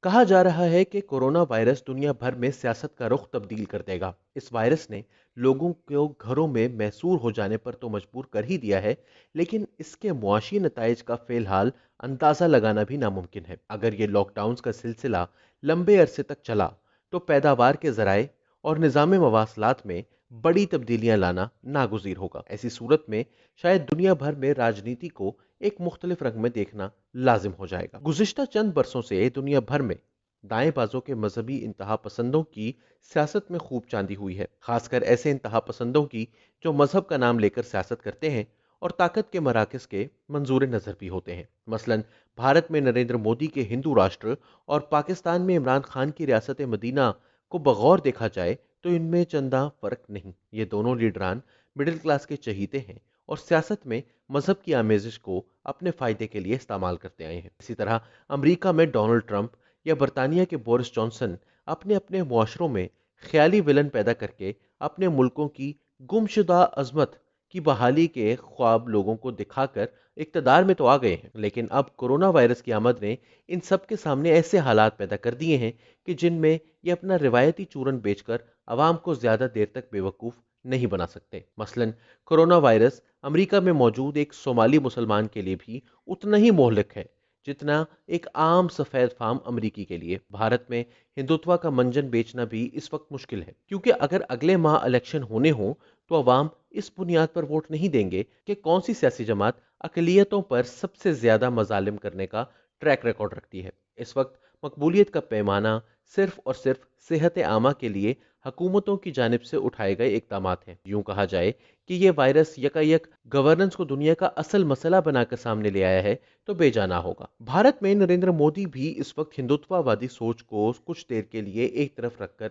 کہا جا رہا ہے کہ کورونا وائرس دنیا بھر میں سیاست کا رخ تبدیل کر دے گا۔ اس وائرس نے لوگوں کو گھروں میں محصور ہو جانے پر تو مجبور کر ہی دیا ہے، لیکن اس کے معاشی نتائج کا فی الحال اندازہ لگانا بھی ناممکن ہے۔ اگر یہ لاک ڈاؤنز کا سلسلہ لمبے عرصے تک چلا تو پیداوار کے ذرائع اور نظام مواصلات میں بڑی تبدیلیاں لانا ناگزیر ہوگا۔ ایسی صورت میں شاید دنیا بھر میں راجنیتی کو ایک مختلف رنگ میں دیکھنا لازم ہو جائے گا۔ گزشتہ چند برسوں سے دنیا بھر میں دائیں بازوں کے مذہبی انتہا پسندوں کی سیاست میں خوب چاندی ہوئی ہے، خاص کر ایسے انتہا پسندوں کی جو مذہب کا نام لے کر سیاست کرتے ہیں اور طاقت کے مراکز کے منظور نظر بھی ہوتے ہیں۔ مثلاً بھارت میں نریندر مودی کے ہندو راشٹر اور پاکستان میں عمران خان کی ریاست مدینہ کو بغور دیکھا جائے تو ان میں چندہ فرق نہیں۔ یہ دونوں لیڈران مڈل کلاس کے چہیتے ہیں اور سیاست میں مذہب کی آمیزش کو اپنے فائدے کے لیے استعمال کرتے آئے ہیں۔ اسی طرح امریکہ میں ڈونلڈ ٹرمپ یا برطانیہ کے بورس جانسن اپنے اپنے معاشروں میں خیالی ولن پیدا کر کے اپنے ملکوں کی گمشدہ عظمت کی بحالی کے خواب لوگوں کو دکھا کر اقتدار میں تو آ گئے ہیں، لیکن اب کورونا وائرس کی آمد نے ان سب کے سامنے ایسے حالات پیدا کر دیے ہیں کہ جن میں یہ اپنا روایتی چورن بیچ کر عوام کو زیادہ دیر تک بے وقوف نہیں بنا سکتے۔ مثلاً کورونا وائرس امریکہ میں موجود ایک صومالی مسلمان کے لیے بھی اتنا ہی مہلک ہے جتنا ایک عام سفید فام امریکی کے لیے۔ بھارت میں ہندوتوا کا منجن بیچنا بھی اس وقت مشکل ہے، کیونکہ اگر اگلے ماہ الیکشن ہونے ہوں تو عوام اس بنیاد پر ووٹ نہیں دیں گے کہ کون سی سیاسی جماعت اقلیتوں پر سب سے زیادہ مظالم کرنے کا ٹریک ریکارڈ رکھتی ہے۔ اس وقت مقبولیت کا پیمانہ صرف اور صرف صحت عامہ کے لیے حکومتوں کی جانب سے اٹھائے گئے اقدامات ہیں۔ یوں کہا جائے کہ یہ وائرس یکایک گورننس کو دنیا کا اصل مسئلہ بنا کر سامنے لے آیا ہے تو بے جانا ہوگا۔ بھارت میں نریندر مودی بھی اس وقت ہندوتوا وادی سوچ کو کچھ دیر کے لیے ایک طرف رکھ کر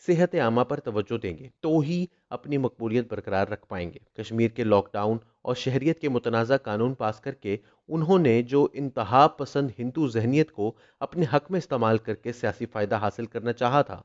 صحت عامہ پر توجہ دیں گے تو ہی اپنی مقبولیت برقرار رکھ پائیں گے۔ کشمیر کے لاک ڈاؤن اور شہریت کے متنازع قانون پاس کر کے انہوں نے جو انتہا پسند ہندو ذہنیت کو اپنے حق میں استعمال کر کے سیاسی فائدہ حاصل کرنا چاہا تھا،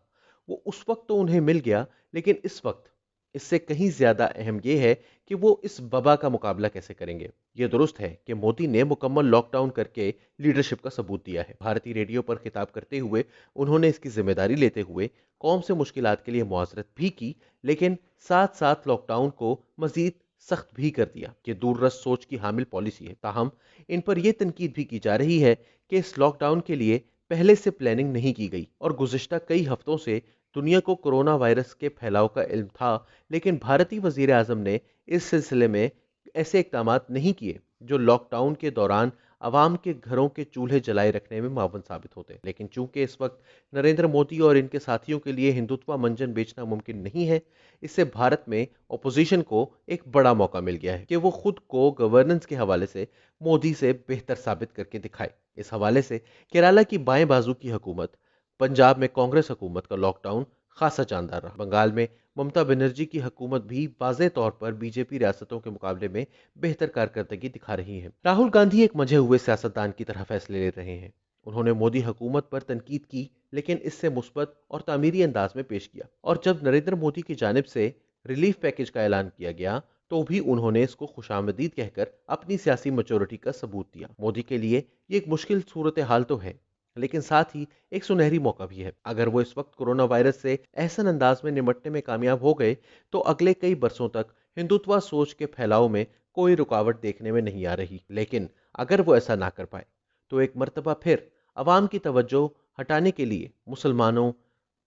وہ اس وقت تو انہیں مل گیا، لیکن اس وقت اس سے کہیں زیادہ اہم یہ ہے کہ وہ اس وبا کا مقابلہ کیسے کریں گے۔ یہ درست ہے کہ مودی نے مکمل لاک ڈاؤن کر کے لیڈرشپ کا ثبوت دیا ہے۔ بھارتی ریڈیو پر خطاب کرتے ہوئے انہوں نے اس کی ذمہ داری لیتے ہوئے قوم سے مشکلات کے لیے معذرت بھی کی، لیکن ساتھ ساتھ لاک ڈاؤن کو مزید سخت بھی کر دیا۔ یہ دور رس سوچ کی حامل پالیسی ہے، تاہم ان پر یہ تنقید بھی کی جا رہی ہے کہ اس لاک ڈاؤن کے لیے پہلے سے پلاننگ نہیں کی گئی اور گزشتہ کئی ہفتوں سے دنیا کو کورونا وائرس کے پھیلاؤ کا علم تھا، لیکن بھارتی وزیر اعظم نے اس سلسلے میں ایسے اقدامات نہیں کیے جو لاک ڈاؤن کے دوران عوام کے گھروں کے چولہے جلائے رکھنے میں معاون ثابت ہوتے۔ لیکن چونکہ اس وقت نریندر مودی اور ان کے ساتھیوں کے لیے ہندوتوا منجن بیچنا ممکن نہیں ہے، اس سے بھارت میں اپوزیشن کو ایک بڑا موقع مل گیا ہے کہ وہ خود کو گورننس کے حوالے سے مودی سے بہتر ثابت کر کے دکھائے۔ اس حوالے سے کیرالہ کی بائیں بازو کی حکومت، پنجاب میں کانگریس حکومت کا لاک ڈاؤن خاصا جاندار رہا۔ بنگال میں ممتا بنرجی کی حکومت بھی واضح طور پر بی جے پی ریاستوں کے مقابلے میں بہتر کارکردگی دکھا رہی ہے۔ راہل گاندھی ایک منجھے ہوئے سیاستدان کی طرح فیصلے لے رہے ہیں۔ انہوں نے مودی حکومت پر تنقید کی، لیکن اس سے مثبت اور تعمیری انداز میں پیش کیا، اور جب نریندر مودی کی جانب سے ریلیف پیکج کا اعلان کیا گیا تو بھی انہوں نے اس کو خوش آمدید کہہ کر اپنی سیاسی میچورٹی کا ثبوت دیا۔ مودی کے لیے یہ ایک مشکل صورتحال تو ہے، لیکن ساتھ ہی ایک سنہری موقع بھی ہے۔ اگر وہ اس وقت کورونا وائرس سے احسن انداز میں نمٹنے میں کامیاب ہو گئے تو اگلے کئی برسوں تک ہندوتوا سوچ کے پھیلاؤ میں کوئی رکاوٹ دیکھنے میں نہیں آ رہی۔ لیکن اگر وہ ایسا نہ کر پائے تو ایک مرتبہ پھر عوام کی توجہ ہٹانے کے لیے مسلمانوں،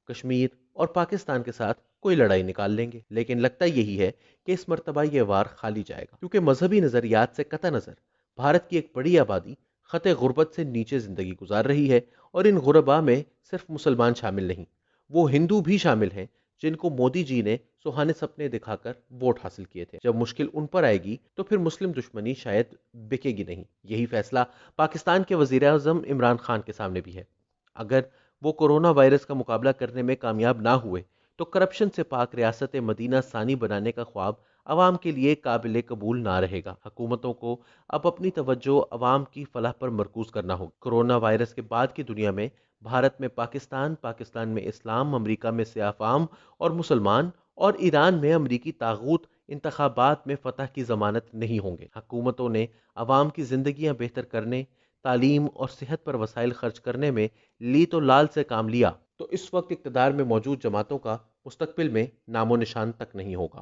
کشمیر اور پاکستان کے ساتھ کوئی لڑائی نکال لیں گے۔ لیکن لگتا یہی ہے کہ اس مرتبہ یہ وار خالی جائے گا، کیونکہ مذہبی نظریات سے قطع نظر بھارت کی ایک بڑی آبادی خطے غربت سے نیچے زندگی گزار رہی ہے، اور ان غربا میں صرف مسلمان شامل نہیں، وہ ہندو بھی شامل ہیں جن کو مودی جی نے سہانے سپنے دکھا کر ووٹ حاصل کیے تھے۔ جب مشکل ان پر آئے گی تو پھر مسلم دشمنی شاید بکے گی نہیں۔ یہی فیصلہ پاکستان کے وزیر اعظم عمران خان کے سامنے بھی ہے۔ اگر وہ کورونا وائرس کا مقابلہ کرنے میں کامیاب نہ ہوئے تو کرپشن سے پاک ریاست مدینہ ثانی بنانے کا خواب عوام کے لیے قابل قبول نہ رہے گا۔ حکومتوں کو اب اپنی توجہ عوام کی فلاح پر مرکوز کرنا ہوگا۔ کورونا وائرس کے بعد کی دنیا میں بھارت میں پاکستان، پاکستان میں اسلام، امریکہ میں سیاہ فام اور مسلمان، اور ایران میں امریکی طاغوت انتخابات میں فتح کی ضمانت نہیں ہوں گے۔ حکومتوں نے عوام کی زندگیاں بہتر کرنے، تعلیم اور صحت پر وسائل خرچ کرنے میں لی تو لال سے کام لیا تو اس وقت اقتدار میں موجود جماعتوں کا مستقبل میں نام و نشان تک نہیں ہوگا۔